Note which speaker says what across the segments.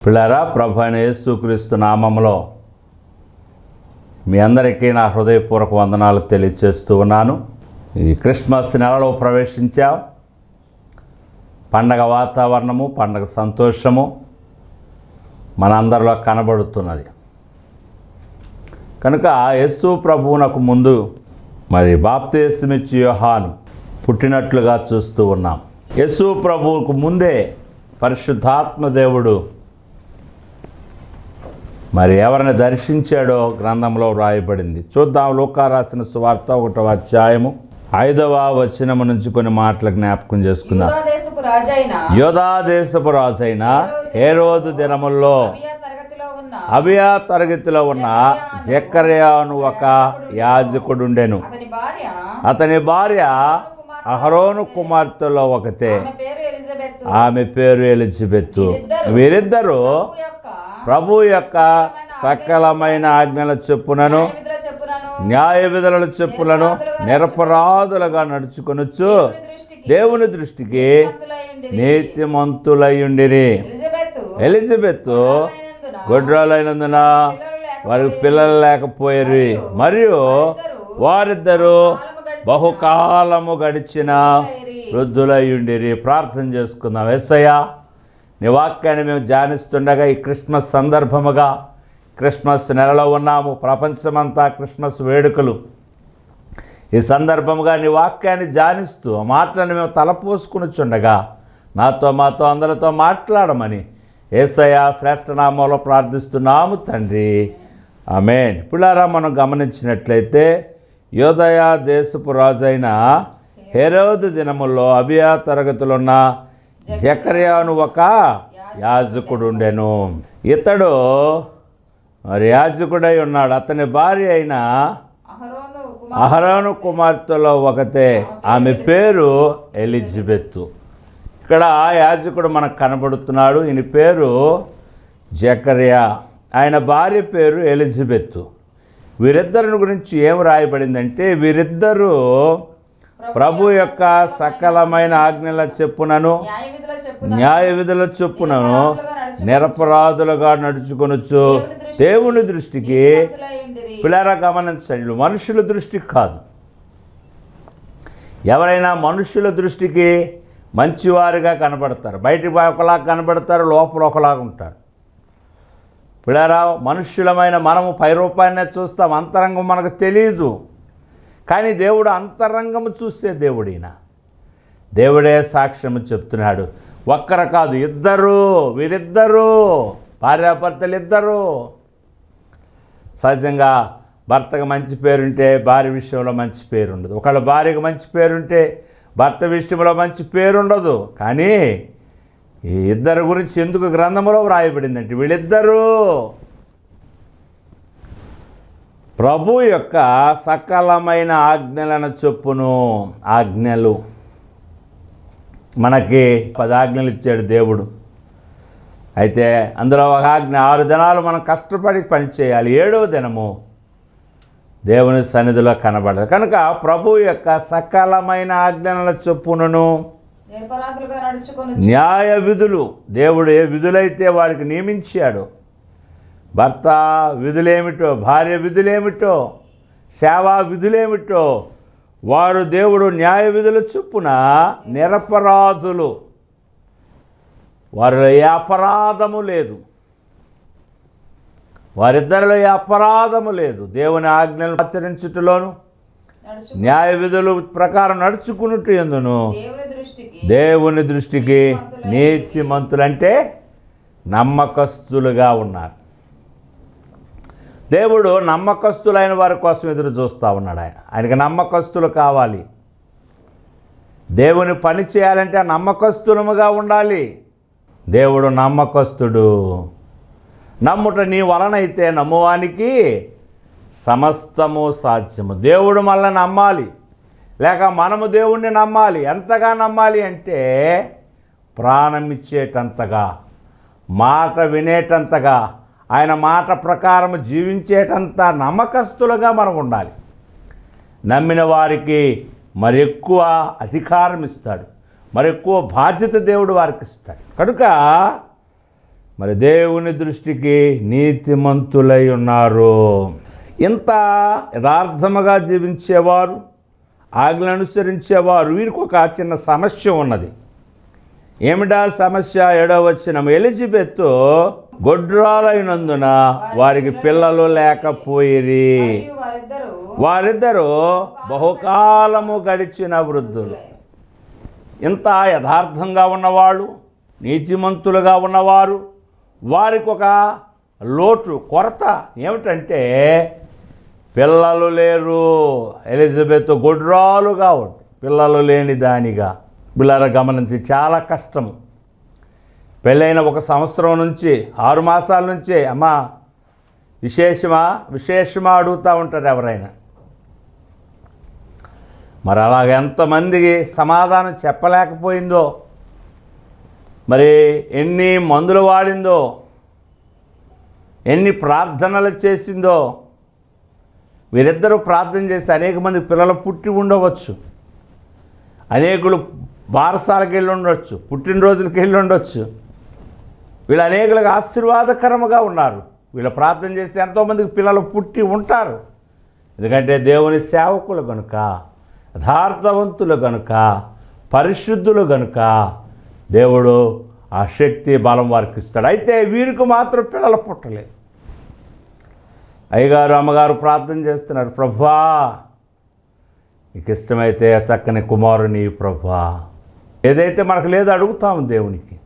Speaker 1: పిల్లారా, ప్రభు అయిన యేసుక్రీస్తు నామములో మీ అందరికీ నా హృదయపూర్వక వందనాలు తెలియజేస్తూ ఉన్నాను. ఈ క్రిస్మస్ నెలలో ప్రవేశించాం. పండగ వాతావరణము, పండగ సంతోషము మనందరిలో కనబడుతున్నది. కనుక యేసు ప్రభువునకు ముందు బాప్తిస్మమిచ్చు యోహాను పుట్టినట్లుగా చూస్తూ ఉన్నాం. యేసు ప్రభువుకు ముందే పరిశుద్ధాత్మ దేవుడు ఎవరిని దర్శించాడో గ్రంథంలో వ్రాయబడింది. చూద్దాం. లూకా రాసిన సువార్త 1వ అధ్యాయము 5వ వచనము నుంచి కొన్ని మాటలు జ్ఞాపకం చేసుకుందాం. యోధా దేశపు రాజైన హేరోదు దినముల్లో అబియా తరగతిలో ఉన్న జకర్యాను ఒక యాజకుడుండెను. అతని భార్య అహరోను కుమార్తెలో ఒకతే, ఆమె పేరు ఎలిజబెత్. వీరిద్దరూ ప్రభు యొక్క సకలమైన ఆజ్ఞల చెప్పునను న్యాయ విధుల చెప్పులను నిరపరాధులుగా నడుచుకొనొచ్చు దేవుని దృష్టికి నీతిమంతులయ్యుండిరి. ఎలిజబెత్ గొడ్రాలైనందున వారికి పిల్లలు లేకపోయారు. మరియు వారిద్దరూ బహుకాలము గడిచిన వృద్ధులయ్యుండిరి. ప్రార్థన చేసుకుందాం. యేసయ్యా, నీ వాక్యాన్ని మేము ధ్యానిస్తుండగా ఈ క్రిస్మస్ సందర్భముగా క్రిస్మస్ నెలలో ఉన్నాము. ప్రపంచమంతా క్రిస్మస్ వేడుకలు. ఈ సందర్భముగా నీ వాక్యాన్ని ధ్యానిస్తూ ఆ మాటలను మేము తలపోసుకునిచుండగా మాతో అందరితో మాట్లాడమని యేసయ్య శ్రేష్ఠ నామంలో ప్రార్థిస్తున్నాము తండ్రి, ఆమేన్. పిల్లారా, మనం గమనించినట్లయితే యోదయ దేశపు రాజైన హేరోదు దినముల్లో అబియా తరగతిలో ఉన్న జకర్యాను ఒక యాజకుడుండెను. ఇతడు యాజకుడై ఉన్నాడు. అతని భార్య అయిన అహరోను కుమార్తెలో ఒకతే, ఆమె పేరు ఎలిజబెత్. ఇక్కడ యాజకుడు మనకు కనబడుతున్నాడు. ఈయన పేరు జకర్యా, ఆయన భార్య పేరు ఎలిజబెత్. వీరిద్దరిని గురించి ఏం రాయబడిందంటే, వీరిద్దరూ ప్రభు యొక్క సకలమైన ఆజ్ఞల చెప్పునను న్యాయ విధుల చెప్పునను నిరపరాధులుగా నడుచుకొనొచ్చు దేవుని దృష్టికి. పిల్లరా, గమనించండి, మనుషుల దృష్టికి కాదు. ఎవరైనా మనుషుల దృష్టికి మంచివారిగా కనబడతారు. బయటికి ఒకలా కనబడతారు, లోపల ఒకలాగా ఉంటారు. పిల్లరా, మనుష్యులమైన మనము పై రూపాన్నే చూస్తాం, అంతరంగం మనకు తెలియదు. కానీ దేవుడు అంతరంగము చూసే దేవుడిన. దేవుడే సాక్ష్యము చెప్తున్నాడు. ఒక్కరు కాదు, ఇద్దరు. వీరిద్దరూ భార్యాభర్తలు ఇద్దరు. సహజంగా భర్తకు మంచి పేరుంటే భార్య విషయంలో మంచి పేరు ఉండదు. ఒకళ్ళ భార్యకు మంచి పేరుంటే భర్త విషయంలో మంచి పేరు ఉండదు. కానీ ఈ ఇద్దరు గురించి ఎందుకు గ్రంథంలో వ్రాయబడిందంటే, వీళ్ళిద్దరూ ప్రభు యొక్క సకలమైన ఆజ్ఞలను చొప్పును. ఆజ్ఞలు మనకి 10 ఆజ్ఞలు ఇచ్చాడు దేవుడు. అయితే అందులో ఒక ఆజ్ఞ 6 దినాలు మనం కష్టపడి పని చేయాలి, 7వ దినము దేవుని సన్నిధిలో కనబడదు. కనుక ప్రభు యొక్క సకలమైన ఆజ్ఞల చొప్పునను న్యాయ విధులు, దేవుడు ఏ విధులైతే వారికి నియమించాడు, భర్త విధులేమిటో, భార్య విధులేమిటో, సేవా విధులేమిటో, వారు దేవుడు న్యాయ విధుల చొప్పున నిరపరాధులు. వారిలో ఏ అపరాధము లేదు. వారిద్దరిలో ఏ అపరాధము లేదు. దేవుని ఆజ్ఞలు ఆచరించుటలోను న్యాయ విధుల ప్రకారం నడుచుకున్నట్టు ఎందును దేవుని దృష్టికి నీతిమంతులంటే నమ్మకస్తులుగా ఉన్నారు. దేవుడు నమ్మకస్తులైన వారి కోసం ఎదురు చూస్తూ ఉన్నాడు. ఆయనకి నమ్మకస్తులు కావాలి. దేవుని పని చేయాలంటే నమ్మకస్తులముగా ఉండాలి. దేవుడు నమ్మకస్తుడు. నమ్ముట నీ వలనైతే నమ్మువానికి సమస్తము సాధ్యము. దేవుడు మళ్ళీ నమ్మాలి, లేక మనము దేవుణ్ణి నమ్మాలి. ఎంతగా నమ్మాలి అంటే, ప్రాణం ఇచ్చేటంతగా, మాట వినేటంతగా, ఆయన మాట ప్రకారం జీవించేటంత నమ్మకస్తులుగా మనం ఉండాలి. నమ్మిన వారికి మరి ఎక్కువ అధికారం ఇస్తాడు, మరి ఎక్కువ బాధ్యత దేవుడు వారికి ఇస్తాడు. కనుక మరి దేవుని దృష్టికి నీతిమంతులై ఉన్నారు. ఇంత యథార్థముగా జీవించేవారు, ఆజ్ఞలు అనుసరించేవారు, వీరికి ఒక చిన్న సమస్య ఉన్నది. ఏమిటా సమస్య? 7వ వచనం, ఎలిజబెత్ గొడ్రాలైనందున వారికి పిల్లలు లేకపోయిరి. వారిద్దరూ బహుకాలము గడిచిన వృద్ధులు. ఇంత యథార్థంగా ఉన్నవాళ్ళు, నీతిమంతులుగా ఉన్నవారు, వారికి ఒక లోటు, కొరత ఏమిటంటే పిల్లలు లేరు. ఎలిజబెత్ గొడ్రాలుగా ఉంది, పిల్లలు లేని దానిగా. పిల్లల గమనించి చాలా కష్టము. పెళ్ళైన 1 సంవత్సరం నుంచి 6 మాసాల నుంచే అమ్మా విశేషమా అడుగుతూ ఉంటారు ఎవరైనా. మరి అలాగ ఎంతమందికి సమాధానం చెప్పలేకపోయిందో, మరి ఎన్ని మందులు వాడిందో, ఎన్ని ప్రార్థనలు చేసిందో. వీరిద్దరూ ప్రార్థన చేస్తే అనేక మంది పిల్లలు పుట్టి ఉండవచ్చు, అనేకులు బారసాలకు వెళ్ళి ఉండొచ్చు, పుట్టినరోజులకి వెళ్ళి ఉండొచ్చు. వీళ్ళు అనేకులకు ఆశీర్వాదకరముగా ఉన్నారు. వీళ్ళు ప్రార్థన చేస్తే ఎంతోమందికి పిల్లలు పుట్టి ఉంటారు. ఎందుకంటే దేవుని సేవకులు కనుక, యథార్థవంతులు కనుక, పరిశుద్ధులు కనుక దేవుడు ఆ శక్తి బలం వారికి ఇస్తాడు. అయితే వీరికి మాత్రం పిల్లలు పుట్టలేదు. అయ్యగారు అమ్మగారు ప్రార్థన చేస్తున్నారు, ప్రభువా నీకు ఇష్టమైతే చక్కని కుమారుని ప్రభువా, ఏదైతే మనకు లేదో అడుగుతాము దేవునికి.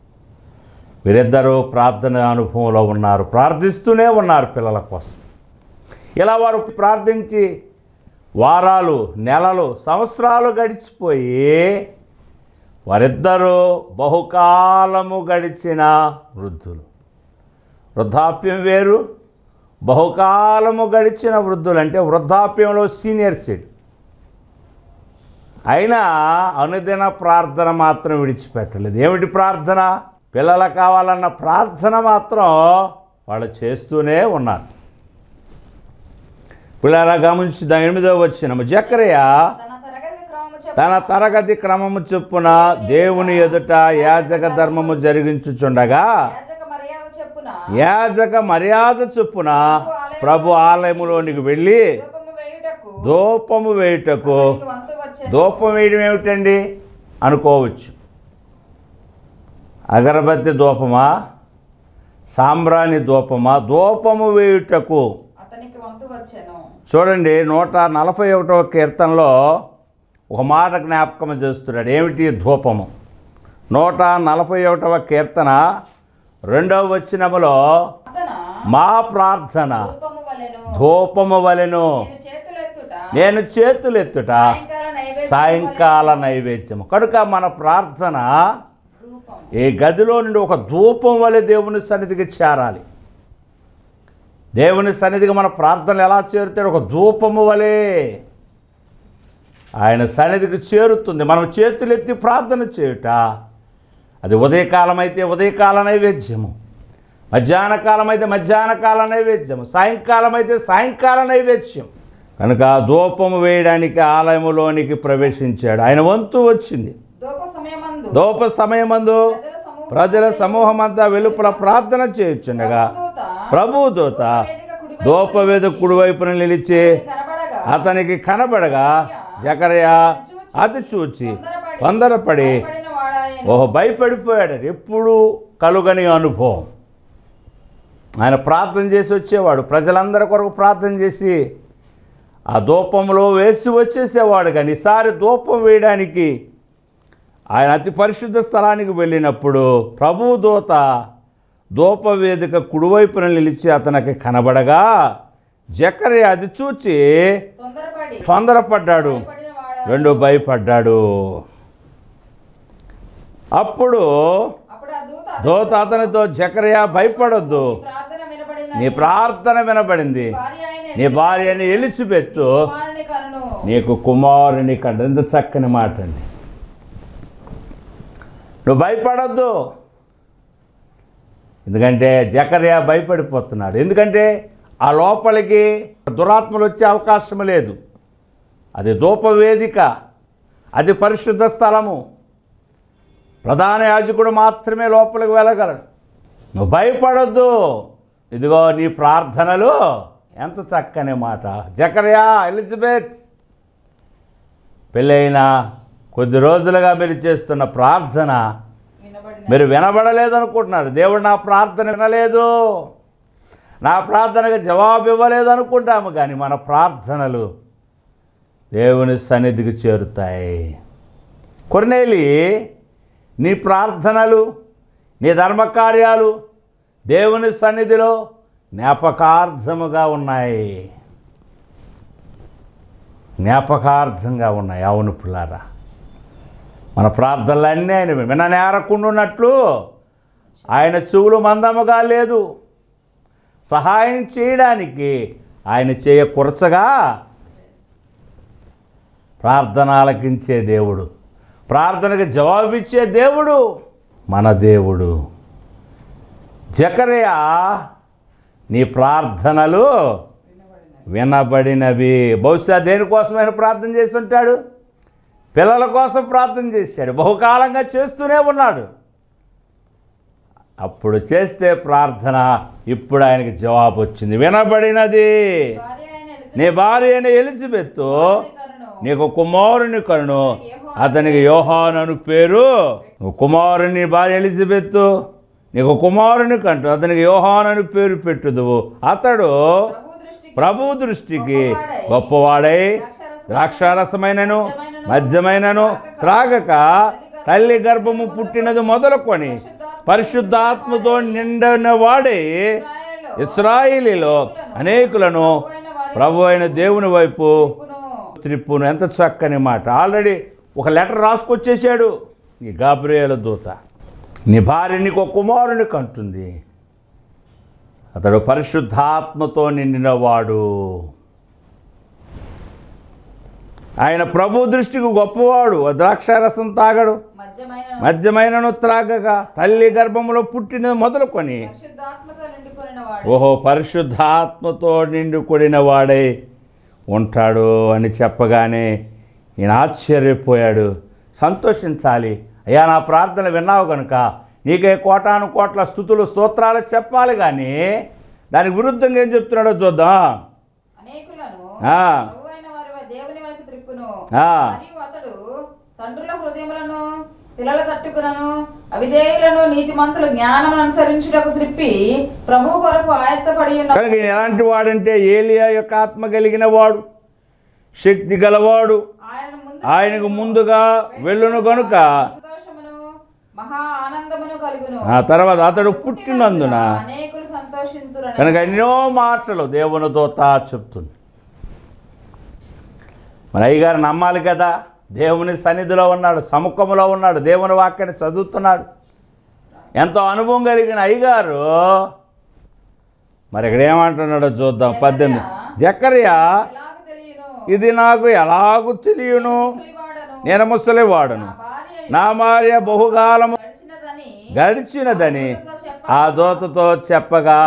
Speaker 1: వీరిద్దరూ ప్రార్థన అనుభవంలో ఉన్నారు, ప్రార్థిస్తూనే ఉన్నారు పిల్లల కోసం. ఇలా వారు ప్రార్థించి వారాలు, నెలలు, సంవత్సరాలు గడిచిపోయి వారిద్దరూ బహుకాలము గడిచిన వృద్ధులు. వృద్ధాప్యం వేరు, బహుకాలము గడిచిన వృద్ధులు అంటే వృద్ధాప్యంలో సీనియర్ సిటిజన్. అయినా అనుదిన ప్రార్థన మాత్రం విడిచిపెట్టలేదు. ఏమిటి ప్రార్థన? పిల్లలు కావాలన్న ప్రార్థన మాత్రం వాళ్ళు చేస్తూనే ఉన్నారు. పిల్లల గమనించి 8వ వచనం, జకర్యా తన తరగతి క్రమము చొప్పున దేవుని ఎదుట యాజక ధర్మము జరిగించుచుండగా, యాజక మర్యాద చొప్పున ప్రభు ఆలయములోనికి వెళ్ళి ధూపము వేయుటకు. ధూపం వేయడం ఏమిటండి అనుకోవచ్చు. అగరబత్తి ధూపమా, సాంబ్రాణి ధూపమా? ధూపము వేయుటకు. చూడండి 141వ కీర్తనలో ఒక మాట జ్ఞాపకం చేస్తున్నాడు. ఏమిటి ధూపము? 141వ కీర్తన 2వ వచనములో మా ప్రార్థన ధూపము వలెను, నేను చేతులెత్తుట సాయంకాల నైవేద్యము. కనుక మన ప్రార్థన ఈ గదిలో నుండి ఒక ధూపం వలె దేవుని సన్నిధికి చేరాలి. దేవుని సన్నిధికి మన ప్రార్థనలు ఎలా చేరుతాయి? ఒక ధూపము వలె ఆయన సన్నిధికి చేరుతుంది. మనం చేతులెత్తి ప్రార్థన చేయుట, అది ఉదయకాలం అయితే ఉదయకాల నైవేద్యము, మధ్యాహ్న కాలం అయితే మధ్యాహ్న కాల నైవేద్యము, సాయంకాలం అయితే సాయంకాల నైవేద్యం. కనుక ధూపము వేయడానికి ఆలయములోనికి ప్రవేశించాడు. ఆయన వంతు వచ్చింది. ధూప సమయమందు ప్రజల సమూహమంతా వెలుపల ప్రార్థన చేయుచుండగా ప్రభువు దూత ధూపవేద కుడివైపున నిలిచి అతనికి కనబడగా జకర్యా అది చూచి తొందరపడి భయపడిపోయాడు. ఎప్పుడు కలుగని అనుభవం. ఆయన ప్రార్థన చేసి వచ్చేవాడు, ప్రజలందరి కొరకు ప్రార్థన చేసి ఆ ధూపంలో వేసి వచ్చేసేవాడు. కానీ ఈసారి ధూపం వేయడానికి ఆయన అతి పరిశుద్ధ స్థలానికి వెళ్ళినప్పుడు ప్రభువు దూత ధూపవేదిక కుడివైపున నిలిచి అతనికి కనబడగా జకర్యా అది చూచి తొందరపడ్డాడు, భయపడ్డాడు. అప్పుడు దూత అతనితో, జకర్యా భయపడొద్దు, నీ ప్రార్థన వినబడింది, నీ భార్య అయిన ఎలిజబెత్ నీకు కుమారుని కండు. ఎంత చక్కని మాట అండి. నువ్వు భయపడొద్దు. ఎందుకంటే జకర్యా భయపడిపోతున్నాడు. ఎందుకంటే ఆ లోపలికి దురాత్మలు వచ్చే అవకాశం లేదు. అది ధూపవేదిక, అది పరిశుద్ధ స్థలము. ప్రధాన యాజకుడు మాత్రమే లోపలికి వెళ్ళగలడు. నువ్వు భయపడొద్దు, ఇదిగో నీ ప్రార్థనలు. ఎంత చక్కని మాట. జకర్యా, ఎలిజబెత్, పెళ్ళైన కొద్ది రోజులుగా మీరు చేస్తున్న ప్రార్థన మీరు వినబడలేదు అనుకుంటున్నారు. దేవుడు నా ప్రార్థన వినలేదు, నా ప్రార్థనకు జవాబు ఇవ్వలేదు అనుకుంటాము. కానీ మన ప్రార్థనలు దేవుని సన్నిధికి చేరుతాయి. కొర్నేలి, నీ ప్రార్థనలు, నీ ధర్మకార్యాలు దేవుని సన్నిధిలో జ్ఞాపకార్థముగా ఉన్నాయి, జ్ఞాపకార్థంగా ఉన్నాయి. అవును పిల్లారా, మన ప్రార్థనలన్నీ ఆయన విననేరకుండున్నట్లు ఆయన చెవులు మందముగా లేదు. సహాయం చేయడానికి ఆయన చేయ కురచగా ప్రార్థన ఆలకించే దేవుడు, ప్రార్థనకు జవాబిచ్చే దేవుడు మన దేవుడు. జకర్యా, నీ ప్రార్థనలు వినబడినవి. బహుశా దేనికోసమైన ప్రార్థన చేసి ఉంటాడు? పిల్లల కోసం ప్రార్థన చేశాడు, బహుకాలంగా చేస్తూనే ఉన్నాడు. అప్పుడు చేస్తే ప్రార్థన ఇప్పుడు ఆయనకి జవాబు వచ్చింది, వినబడినది. నీ భార్య అయిన ఎలిజబెత్ నీకు కుమారుని కనును, అతనికి యోహాను అను పేరు. నువ్వు కుమారుని భార్య ఎలిజబెత్ నీకు కుమారుని కంటూ అతనికి యోహాను అని పేరు పెట్టుదువు. అతడు ప్రభు దృష్టికి గొప్పవాడై ద్రాక్షారసమైనను మద్యమైనను త్రాగక తల్లి గర్భము పుట్టినది మొదలుకొని పరిశుద్ధాత్మతో నిండిన వాడే ఇశ్రాయేలీలో అనేకులను ప్రభు అయిన దేవుని వైపు త్రిప్పును. ఎంత చక్కని మాట. ఆల్రెడీ ఒక లెటర్ రాసుకొచ్చేసాడు ఈ గాబ్రియేలు దూత. నీ భార్య నీకు ఒక కుమారుని కంటుంది, అతడు పరిశుద్ధాత్మతో నిండినవాడు, ఆయన ప్రభు దృష్టికి గొప్పవాడు. ద్రాక్షారసం తాగడు, మద్యమైనను త్రాగగా తల్లి గర్భంలో పుట్టినది మొదలుకొని ఓహో పరిశుద్ధాత్మతో నిండుకొనిన వాడై ఉంటాడు అని చెప్పగానే నేను ఆశ్చర్యపోయాడు. సంతోషించాలి. అయ్యా, నా ప్రార్థన విన్నావు కనుక నీకే కోటాను కోట్ల స్తుతులు స్తోత్రాలు చెప్పాలి. కానీ దానికి విరుద్ధంగా ఏం చెప్తున్నాడో చూద్దాం.
Speaker 2: తండ్రుల హృదయములను పిల్లల తట్టుకులను అవిధేయులను నీతిమంతులు జ్ఞానం అనుసరించుటకు త్రిప్పి ప్రభు కొరకు ఆయత్తపడి ఉన్నాడు.
Speaker 1: ఎలాంటి వాడంటే ఏలియా యొక్క ఆత్మ కలిగిన వాడు, శక్తి గలవాడు, ఆయనకు ముందుగా వెళ్ళును గనుక
Speaker 2: మహా ఆనందమును కలుగును.
Speaker 1: ఆ తర్వాత అతడు పుట్టినందున
Speaker 2: అనేకులు సంతోషింతురు.
Speaker 1: కనుక ఎన్నో మాటలు దేవుని దూత చెప్తుంది. మరి అయ్యగారు నమ్మాలి కదా, దేవుని సన్నిధిలో ఉన్నాడు, సముఖంలో ఉన్నాడు, దేవుని వాక్యాన్ని చదువుతున్నాడు, ఎంతో అనుభవం కలిగిన అయ్యగారు. మరి ఇక్కడ ఏమంటున్నాడో చూద్దాం. 18. జకర్యా, ఇది నాకు ఎలాగూ తెలియను, నేను ముసలివాడను, నా భార్య బహుకాలము గడిచినదని ఆ దూతతో చెప్పగా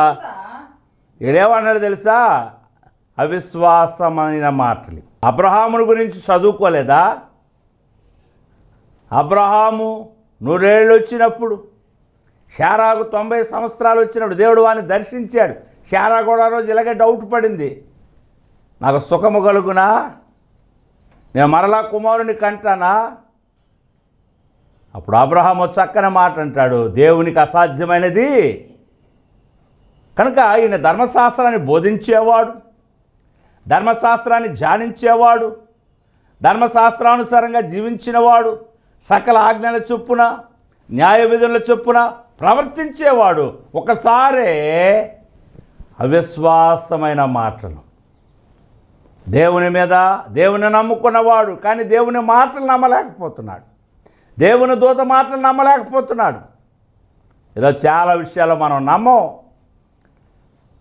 Speaker 1: ఇక్కడేమన్నాడు తెలుసా? అవిశ్వాసమైన మాటలు. అబ్రహాముని గురించి చదువుకోలేదా? అబ్రహాము 100 ఏళ్ళు వచ్చినప్పుడు, శారాకు 90 సంవత్సరాలు వచ్చినప్పుడు దేవుడు వాడిని దర్శించాడు. శారా కూడా రోజు ఇలాగే డౌట్ పడింది, నాకు సుఖము కలుగునా, నేను మరలా కుమారుని కంటానా? అప్పుడు అబ్రహాము చక్కని మాట అంటాడు, దేవునికి అసాధ్యమైనది. కనుక ఈయన ధర్మశాస్త్రాన్ని బోధించేవాడు, ధర్మశాస్త్రాన్ని ధ్యానించేవాడు, ధర్మశాస్త్రానుసారంగా జీవించినవాడు, సకల ఆజ్ఞల చొప్పున న్యాయ విధుల చొప్పున ప్రవర్తించేవాడు. ఒకసారే అవిశ్వాసమైన మాటలు, దేవుని మీద దేవుని నమ్ముకున్నవాడు కానీ దేవుని మాటలు నమ్మలేకపోతున్నాడు, దేవుని దూత మాటలు నమ్మలేకపోతున్నాడు. ఇలా చాలా విషయాలు మనం నమ్మం.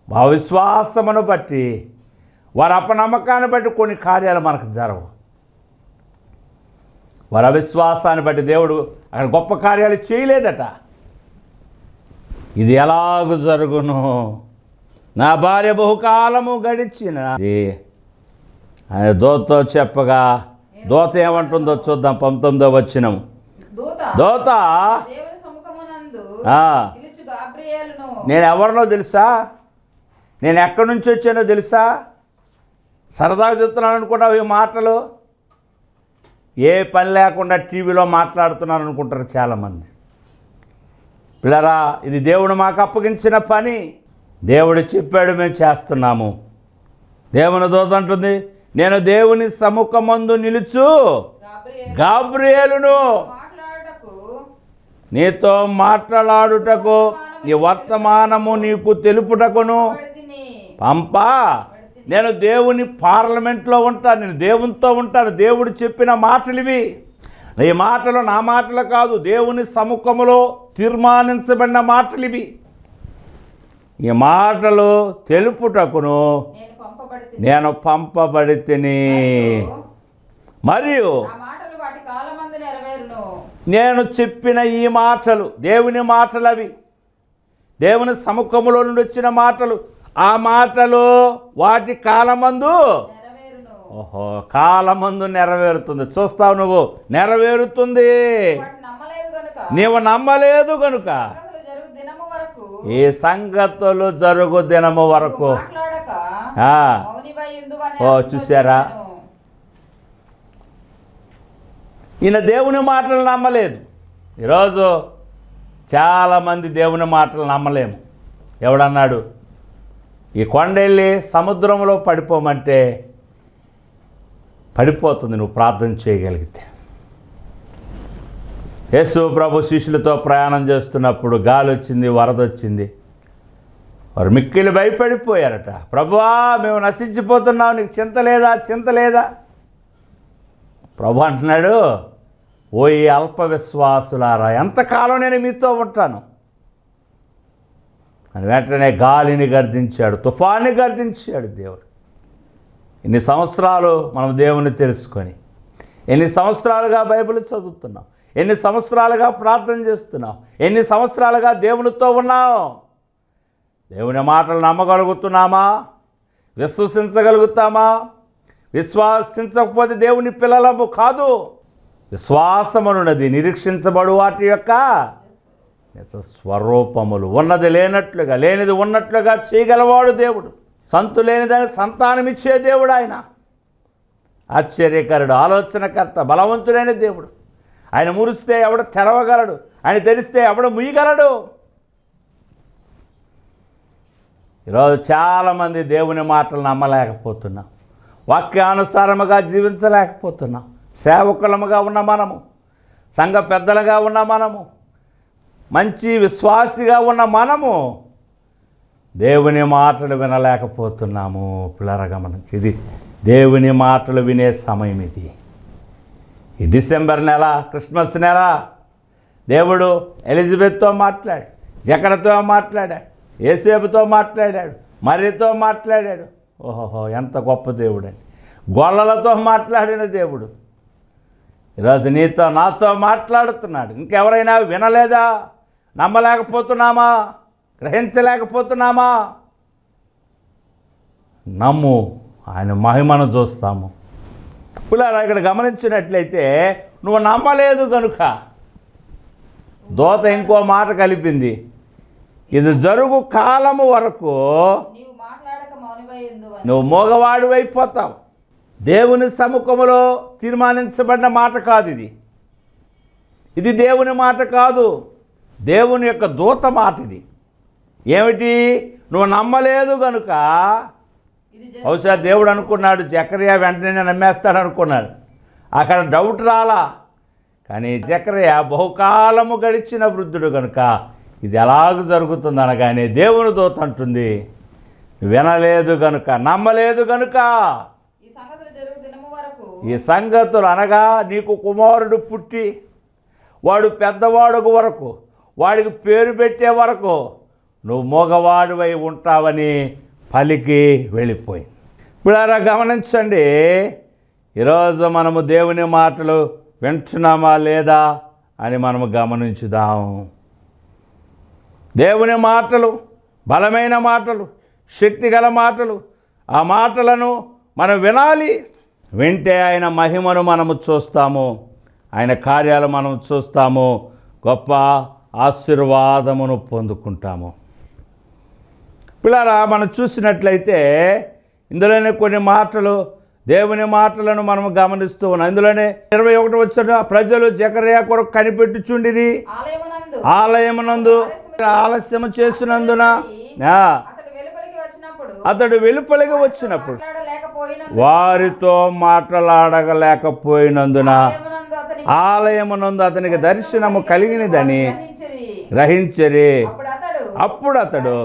Speaker 1: అవిశ్వాసమును బట్టి, వారి అపనమ్మకాన్ని బట్టి కొన్ని కార్యాలు మనకు జరగవు. వారి అవిశ్వాసాన్ని బట్టి దేవుడు అక్కడ గొప్ప కార్యాలు చేయలేదట. ఇది ఎలాగూ జరుగును, నా భార్య బహుకాలము గడిచిన ఆయన దూతతో చెప్పగా, దూత ఏమంటుందో చూద్దాం. 19వ వచనం. దూత
Speaker 2: గాబ్రియేలును
Speaker 1: నేను ఎవరినో తెలుసా? నేను ఎక్కడి నుంచి వచ్చానో తెలుసా? సరదాగా చెప్తున్నాను అనుకుంటావు ఈ మాటలు? ఏ పని లేకుండా టీవీలో మాట్లాడుతున్నాను అనుకుంటారు చాలామంది. పిల్లరా, ఇది దేవుడు మాకు అప్పగించిన పని. దేవుడు చెప్పాడు, మేము చేస్తున్నాము. దేవుని దూత అంటుంది, నేను దేవుని సముఖమందు నిలుచు గాబ్రియేలును నీతో మాట్లాడుటకు నీ వర్తమానము నీకు తెలుపుటకును పంపా. నేను దేవుని పార్లమెంట్లో ఉంటాను, నేను దేవునితో ఉంటాను. దేవుడు చెప్పిన మాటలు ఇవి. ఈ మాటలు నా మాటలు కాదు, దేవుని సముఖములో తీర్మానించబడిన మాటలు ఇవి. ఈ మాటలు తెలుపుటకును నేను పంపబడితిని, మరియు నేను చెప్పిన ఈ మాటలు దేవుని మాటలు, అవి దేవుని సముఖములో నుండి వచ్చిన మాటలు. ఆ మాటలు వాటి కాలమందు, ఓహో, కాలమందు నెరవేరుతుంది. చూస్తావు నువ్వు, నెరవేరుతుంది. నీవు నమ్మలేదు గనుక ఈ సంగతులు జరుగు దినము వరకు. చూసారా, ఈయన దేవుని మాటలు నమ్మలేదు. ఈరోజు చాలామంది దేవుని మాటలు నమ్మలేము. ఎవడన్నాడు ఈ కొండెళ్ళి సముద్రంలో పడిపోమంటే పడిపోతుంది నువ్వు ప్రార్థన చేయగలిగితే. యేసు ప్రభు శిష్యులతో ప్రయాణం చేస్తున్నప్పుడు గాలి వచ్చింది, వరద వచ్చింది. వారు మిక్కిలి భయపడిపోయారట. ప్రభువా, మేము నశించిపోతున్నాం, నీకు చింత లేదా? చింత లేదా? ప్రభు అంటున్నాడు, ఓ ఈ అల్ప విశ్వాసులారా, ఎంతకాలం నేను మీతో ఉంటాను అని వెంటనే గాలిని గర్దించాడు, తుఫాన్ని గర్దించాడు దేవుడు. ఎన్ని సంవత్సరాలు మనం దేవుని తెలుసుకొని, ఎన్ని సంవత్సరాలుగా బైబిల్ చదువుతున్నాం, ఎన్ని సంవత్సరాలుగా ప్రార్థన చేస్తున్నాం, ఎన్ని సంవత్సరాలుగా దేవునితో ఉన్నాం. దేవుని మాటలు నమ్మగలుగుతున్నామా? విశ్వసించగలుగుతామా? విశ్వాసించకపోతే దేవుని పిల్లలము కాదు. విశ్వాసమనున్నది నిరీక్షించబడు వాటి యొక్క స్వరూపములు. ఉన్నది లేనట్లుగా, లేనిది ఉన్నట్లుగా చేయగలవాడు దేవుడు. సంతు లేనిదానికి సంతానమిచ్చే దేవుడు ఆయన. ఆశ్చర్యకరుడు, ఆలోచనకర్త, బలవంతుడైన దేవుడు. ఆయన మురిస్తే ఎవడు తెరవగలడు, ఆయన తెరిస్తే ఎవడు ముయ్యగలడు. ఈరోజు చాలామంది దేవుని మాటలు నమ్మలేకపోతున్నాం, వాక్యానుసారముగా జీవించలేకపోతున్నాం. సేవకులముగా ఉన్న మనము, సంఘ పెద్దలుగా ఉన్న మనము, మంచి విశ్వాసిగా ఉన్న మనము దేవుని మాటలు వినలేకపోతున్నాము. పిల్లరా, గమనించి, ఇది దేవుని మాటలు వినే సమయం. ఇది ఈ డిసెంబర్ నెల, క్రిస్మస్ నెల దేవుడు ఎలిజబెత్తో మాట్లాడాడు, జకడతో మాట్లాడాడు, యేసేపుతో మాట్లాడాడు, మరియతో మాట్లాడాడు. ఓహోహో, ఎంత గొప్ప దేవుడు అని. గొల్లలతో మాట్లాడిన దేవుడు ఈరోజు నీతో నాతో మాట్లాడుతున్నాడు. ఇంకెవరైనా వినలేదా? నమ్మలేకపోతున్నామా? గ్రహించలేకపోతున్నామా? నమ్ము, ఆయన మహిమను చూస్తాము. పిల్లలు ఇక్కడ గమనించినట్లయితే, నువ్వు నమ్మలేదు కనుక దూత ఇంకో మాట కలిపింది, ఇది జరుగు కాలము వరకు నువ్వు మోగవాడు అయిపోతావు. దేవుని సముఖములో తీర్మానించబడిన మాట కాదు ఇది. ఇది దేవుని మాట కాదు, దేవుని యొక్క దూత మాట ఇది. ఏమిటి? నువ్వు నమ్మలేదు కనుక. బహుశా దేవుడు అనుకున్నాడు జకర్యా వెంటనే నమ్మేస్తాడు అనుకున్నాడు. అక్కడ డౌట్ రాలా. కానీ జకర్యా బహుకాలము గడిచిన వృద్ధుడు కనుక ఇది ఎలాగ జరుగుతుంది అనగానే దేవుని దూత అంటుంది, వినలేదు కనుక, నమ్మలేదు కనుక. ఈ సంగతులు అనగా నీకు కుమారుడు పుట్టి వాడు పెద్దవాడు వరకు, వాడికి పేరు పెట్టే వరకు నువ్వు మగవాడివై ఉంటావని పలికి వెళ్ళిపోయింది. ఇప్పుడు గమనించండి, ఈరోజు మనము దేవుని మాటలు వింటున్నామా లేదా అని మనము గమనించుదాం. దేవుని మాటలు బలమైన మాటలు, శక్తిగల మాటలు. ఆ మాటలను మనం వినాలి. వింటే ఆయన మహిమను మనము చూస్తాము, ఆయన కార్యాలు మనం చూస్తాము, గొప్ప ఆశీర్వాదమును పొందుకుంటాము. పిల్లరా, మనం చూసినట్లయితే ఇందులోనే కొన్ని మాటలు, దేవుని మాటలను మనం గమనిస్తూ ఉన్నాం. ఇందులోనే 21 వచ్చిన ప్రజలు జకర్యా కొరకు కనిపెట్టుచుండిరి, ఆలయమునందు ఆలస్యము చేసినందున అతడు వెలుపలికి వచ్చినప్పుడు వారితో మాట్లాడగలేకపోయినందున ఆలయమునందు అతనికి దర్శనము కలిగినదని గ్రహించరి. అప్పుడు అతడు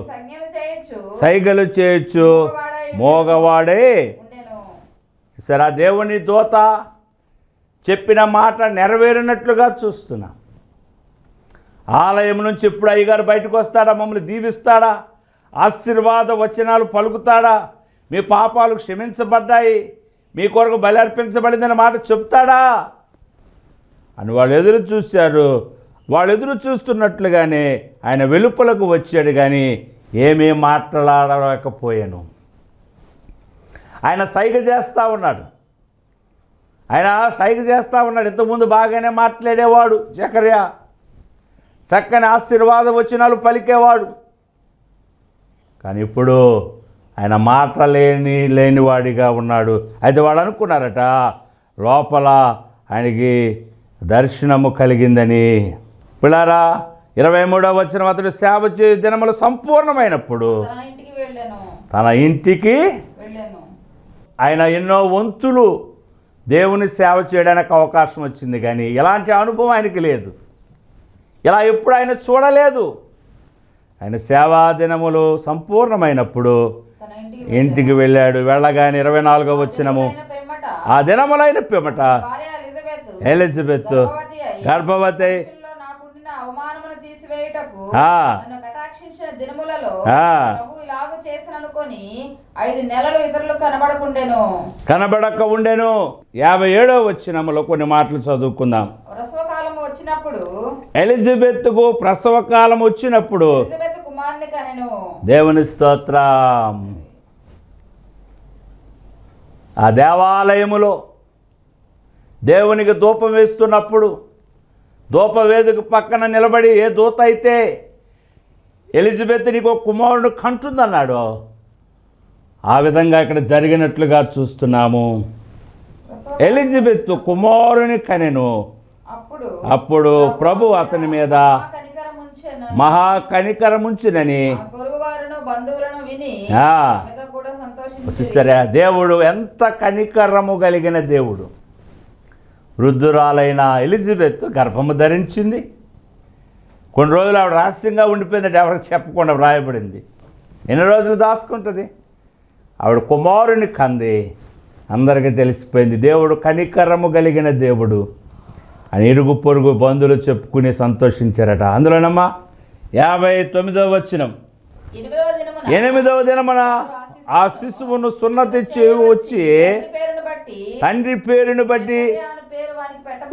Speaker 1: సైగలు చేయొచ్చు మోగవాడే. సరే, దేవుని దూత చెప్పిన మాట నెరవేరినట్లుగా చూస్తున్నా. ఆలయం నుంచి ఎప్పుడు అయ్యగారు బయటకు వస్తాడా, మమ్మల్ని దీవిస్తాడా, ఆశీర్వాద వచనాలు పలుకుతాడా, మీ పాపాలు క్షమించబడ్డాయి, మీ కొరకు బలి అర్పించబడిందన్న మాట చెప్తాడా అని వాళ్ళు ఎదురు చూశారు. వాళ్ళు ఎదురు చూస్తున్నట్లుగానే ఆయన వెలుపలకు వచ్చాడు, కానీ ఏమీ మాట్లాడలేకపోయాను. ఆయన సైగ చేస్తూ ఉన్నాడు. ఇంతకుముందు బాగానే మాట్లాడేవాడు జకర్యా, చక్కని ఆశీర్వాద వచనాలు పలికేవాడు. కానీ ఇప్పుడు ఆయన లేనివాడిగా ఉన్నాడు. అయితే వాళ్ళు అనుకున్నారట లోపల ఆయనకి దర్శనము కలిగిందని. పిల్లారా, 23వ వచనం, అతడు సేవ చేయు దినములు సంపూర్ణమైనప్పుడు తన ఇంటికి ఆయన ఎన్నో వంతులు దేవుని సేవ చేయడానికి అవకాశం వచ్చింది, కానీ ఎలాంటి అనుభవం ఆయనకి లేదు. ఇలా ఎప్పుడు ఆయన చూడలేదు. ఆయన సేవా దినములు సంపూర్ణమైనప్పుడు ఇంటికి వెళ్ళాడు. వెళ్ళగానే 24వ వచనము, ఆ దినములైన పిమ్మట ఎలిజబెత్ గర్భవతి కనబడక ఉండెను. 57వ వచనములో కొన్ని మాటలు చదువుకుందాం. ఎలిజబెత్కు ప్రసవ కాలం వచ్చినప్పుడు దేవుని స్తోత్రం. ఆ దేవాలయములో దేవునికి ధూపం వేస్తున్నప్పుడు ధూపవేదిక పక్కన నిలబడి ఏ దూత అయితే ఎలిజబెత్ నీకు ఒక కుమారుడు కంటుందన్నాడు, ఆ విధంగా ఇక్కడ జరిగినట్లుగా చూస్తున్నాము. ఎలిజబెత్ కుమారుని కనెను. అప్పుడు ప్రభు అతని మీద మహా కనికరముంచునని. సరే, దేవుడు ఎంత కనికరము కలిగిన దేవుడు. వృద్ధురాలైన ఎలిజబెత్ గర్భము ధరించింది. కొన్ని రోజులు ఆవిడ రహస్యంగా ఉండిపోయిందంటే ఎవరికి చెప్పకుండా వ్రాయబడింది. ఎన్ని రోజులు దాచుకుంటుంది? ఆవిడ కుమారుని కంది, అందరికీ తెలిసిపోయింది. దేవుడు కనికరము కలిగిన దేవుడు అని ఇరుగు పొరుగు బంధువులు చెప్పుకుని సంతోషించారట. అందులోనమ్మా 59వ వచనం, 8వ దినమున ఆ శిశువును సున్నతి వచ్చి తండ్రి పేరును బట్టి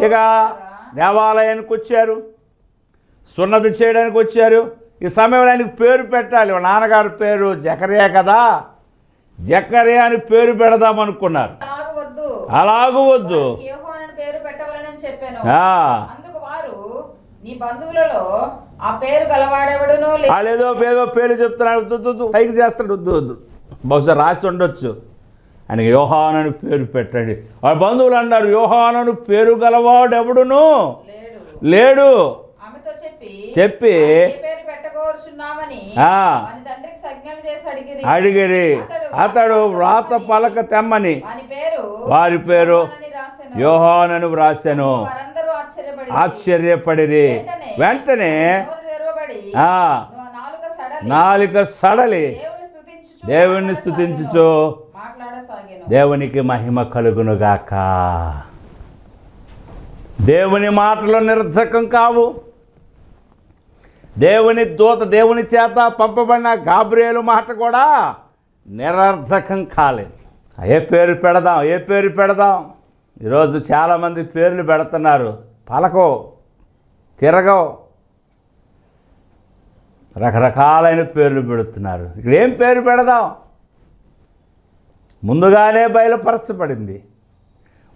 Speaker 1: ఇక దేవాలయానికి వచ్చారు, సున్నతి చేయడానికి వచ్చారు. ఈ సమయంలో ఆయనకు పేరు పెట్టాలి. నాన్నగారి పేరు జకర్యా కదా, జకర్యా అని పేరు పెడదామనుకున్నారు. అలాగూ వద్దు, వాళ్ళేదో పేరు చెప్తున్నాడు, పైకి చేస్తాడు, వద్దు. బహుశా రాసి ఉండొచ్చు. ఆయనకి యోహానని పేరు పెట్టండి. వాళ్ళ బంధువులు అన్నారు, యోహానను పేరు గలవాడెవడును లేడు చెప్పి అడిగిరి. అతడు వ్రాత పలక తెమ్మని వారి పేరు యోహానను వ్రాసెను. ఆశ్చర్యపడిరి. వెంటనే నాలుక సడలి దేవుని స్తుతించుచు దేవునికి మహిమ కలుగునుగాక. దేవుని మాటలు నిరర్థకం కావు. దేవుని దూత, దేవుని చేత పంపబడిన గాబ్రియేలు మాట కూడా నిరర్థకం కాలేదు. ఏ పేరు పెడదాం. ఈరోజు చాలామంది పేర్లు పెడుతున్నారు, పలకో తిరగో, రకరకాలైన పేర్లు పెడుతున్నారు. ఇక్కడ ఏం పేరు పెడదాం? ముందుగానే బయలుపరచబడింది,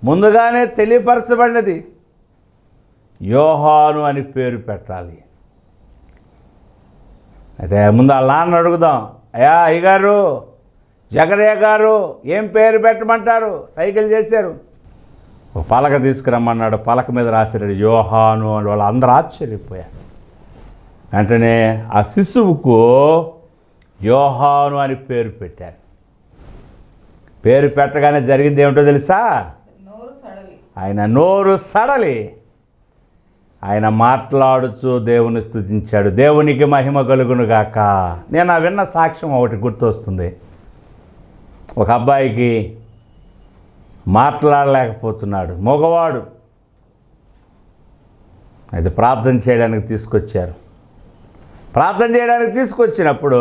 Speaker 1: ముందుగానే తెలియపరచబడినది. యోహాను అని పేరు పెట్టాలి. అయితే ముందు వాళ్ళ నాన్న అడుగుదాం, అయ్యా అయ్యగారు, జకరియా గారు ఏం పేరు పెట్టమంటారు? సైకిల్ చేశారు. ఒక పలక తీసుకురమ్మన్నాడు. పలక మీద రాశాడు యోహాను అని. వాళ్ళు అందరూ ఆశ్చర్యపోయారు. వెంటనే ఆ శిశువుకు యోహాను అని పేరు పెట్టారు. పేరు పెట్టగానే జరిగింది ఏమిటో తెలుసా? ఆయన నోరు సడలి ఆయన మాట్లాడుచూ దేవుని స్తుతించాడు. దేవునికి మహిమ కలుగును గాక. నేను ఆ విన్న సాక్ష్యం ఒకటి గుర్తొస్తుంది. ఒక అబ్బాయికి మాట్లాడలేకపోతున్నాడు, మగవాడు. అయితే ప్రార్థన చేయడానికి తీసుకొచ్చారు. ప్రార్థన చేయడానికి తీసుకొచ్చినప్పుడు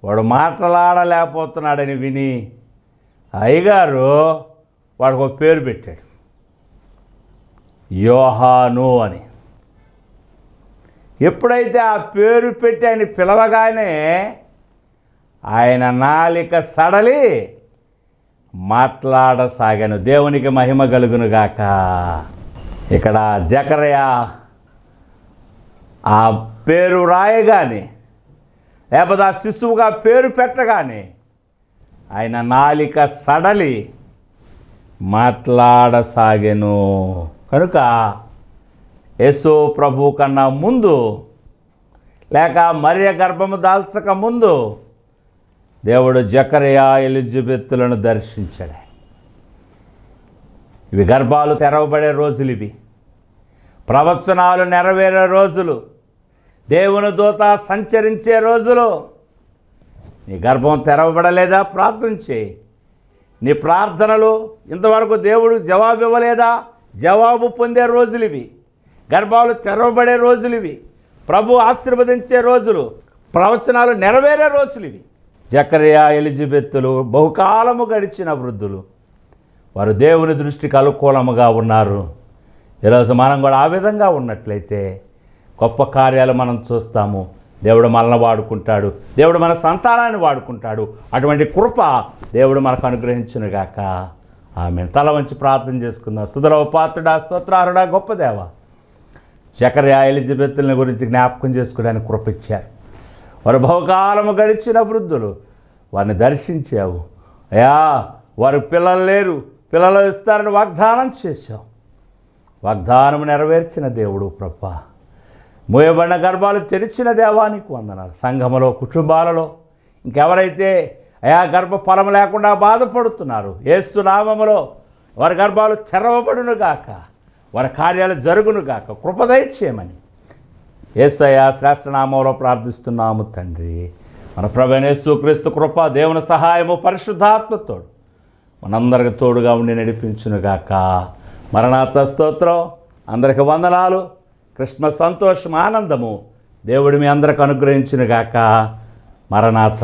Speaker 1: వాడు మాట్లాడలేకపోతున్నాడని విని అయ్యగారు వాడికి ఒక పేరు పెట్టాడు, యోహాను అని. ఎప్పుడైతే ఆ పేరు పెట్టి ఆయన పిలవగానే ఆయన నాలిక సడలి మాట్లాడసాగాను. దేవునికి మహిమ కలుగును గాక. ఇక్కడ జకరియా ఆ పేరు రాయగానే, లేకపోతే ఆ శిశువుగా పేరు పెట్టగానే ఆయన నాలిక సడలి మాట్లాడసాగెను. కనుక యేసు ప్రభు కన్నా ముందు, లేక మరియ గర్భము దాల్చక ముందు దేవుడు జకరియా ఎలిజబెత్తులను దర్శించాడు. ఇవి గర్భాలు తెరవబడే రోజులు, ఇవి ప్రవచనాలు నెరవేరే రోజులు, దేవుని దూత సంచరించే రోజులు. నీ గర్భం తెరవబడలేదా? ప్రార్థన చేయి. నీ ప్రార్థనలు ఇంతవరకు దేవుడు జవాబు ఇవ్వలేదా? జవాబు పొందే రోజులు ఇవి. గర్భాలు తెరవబడే రోజులు ఇవి. ప్రభు ఆశీర్వదించే రోజులు, ప్రవచనాలు నెరవేరే రోజులు ఇవి. జకరియా ఎలిజబెత్తులు బహుకాలము గడిచిన వృద్ధులు. వారు దేవుని దృష్టికి అనుకూలముగా ఉన్నారు. ఈరోజు మనం కూడా ఆ విధంగా ఉన్నట్లయితే గొప్ప కార్యాలు మనం చూస్తాము. దేవుడు మనల్ని వాడుకుంటాడు, దేవుడు మన సంతానాన్ని వాడుకుంటాడు. అటువంటి కృప దేవుడు మనకు అనుగ్రహించునుగాక. ఆమె తల వంచి ప్రార్థన చేసుకుందాం. స్తుతుల పాత్రుడా, స్తోత్రారుడా, గొప్ప దేవ, జకరియా ఎలిజబెత్తుల గురించి జ్ఞాపకం చేసుకోవడానికి కృప ఇచ్చారు. వారు బహుకాలము గడిచిన వృద్ధులు, వారిని దర్శించావు అయ్యా. వారు పిల్లలు లేరు, పిల్లలు ఇస్తారని వాగ్దానం చేశావు. వాగ్దానం నెరవేర్చిన దేవుడు ప్రభా. మూయబడిన గర్భాలు తెరిచిన దేవానికి వందనాలు. సంఘములో, కుటుంబాలలో ఇంకెవరైతే అయా గర్భ ఫలం లేకుండా బాధపడుతున్నారు, యేసు నామములో వారి గర్భాలు తెరవబడునుగాక, వారి కార్యాలు జరుగునుగాక. కృప దయచేయమని యేసయ్య శ్రేష్ఠ నామంలో ప్రార్థిస్తున్నాము తండ్రి. మన ప్రభువైన యేసుక్రీస్తు కృప, దేవుని సహాయము, పరిశుద్ధాత్మతోడు మనందరికి తోడుగా ఉండి నడిపించునుగాక. మరణాత స్తోత్రం. అందరికి వందనాలు. క్రిస్మస్ సంతోషం, ఆనందము దేవుడు మీ అందరికి అనుగ్రహించునుగాక. మరణాత.